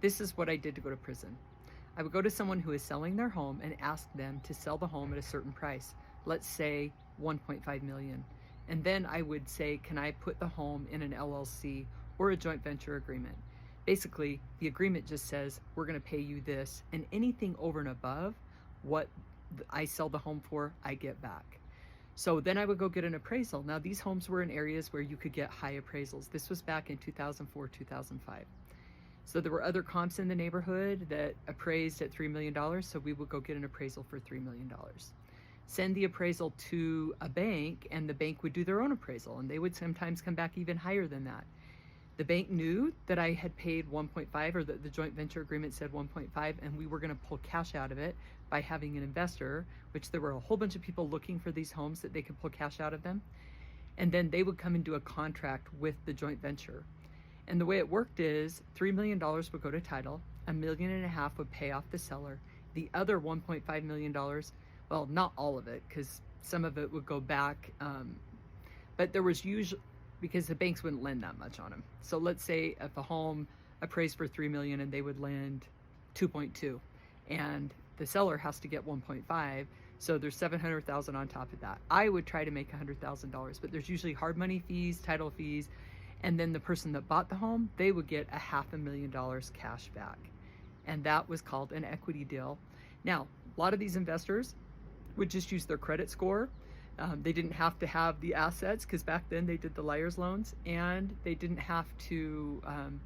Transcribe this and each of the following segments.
This is what I did to go to prison. I would go to someone who is selling their home and ask them to sell the home at a certain price, let's say 1.5 million. And then I would say, can I put the home in an LLC or a joint venture agreement? Basically, the agreement just says, we're going to pay you this, and anything over and above what I sell the home for, I get back. So then I would go get an appraisal. Now, these homes were in areas where you could get high appraisals. This was back in 2004, 2005. So there were other comps in the neighborhood that appraised at $3 million, so we would go get an appraisal for $3 million. Send the appraisal to a bank, and the bank would do their own appraisal, and they would sometimes come back even higher than that. The bank knew that I had paid 1.5, or that the joint venture agreement said 1.5, and we were going to pull cash out of it by having an investor, which there were a whole bunch of people looking for these homes that they could pull cash out of them. And then they would come and do a contract with the joint venture. And the way it worked is $3 million would go to title, $1.5 million would pay off the seller. The other $1.5 million, well, not all of it, because some of it would go back, but there was usually, because the banks wouldn't lend that much on them. So let's say if a home appraised for $3 million and they would lend 2.2, and the seller has to get 1.5, so there's $700,000 on top of that. I would try to make $100,000, but there's usually hard money fees, title fees, and then the person that bought the home, they would get $500,000 cash back. And that was called an equity deal. Now, a lot of these investors would just use their credit score. They didn't have to have the assets, because back then they did the liar's loans, and they didn't have to,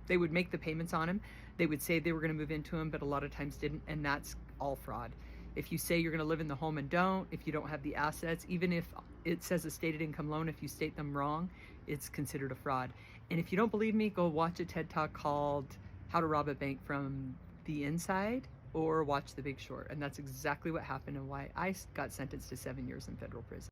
they would make the payments on them. They would say they were going to move into them, but a lot of times didn't, and that's all fraud. If you say you're going to live in the home and don't, if you don't have the assets, even if it says a stated income loan, if you state them wrong, it's considered a fraud. And if you don't believe me, go watch a TED Talk called How to Rob a Bank from the Inside, or watch The Big Short. And that's exactly what happened and why I got sentenced to 7 years in federal prison.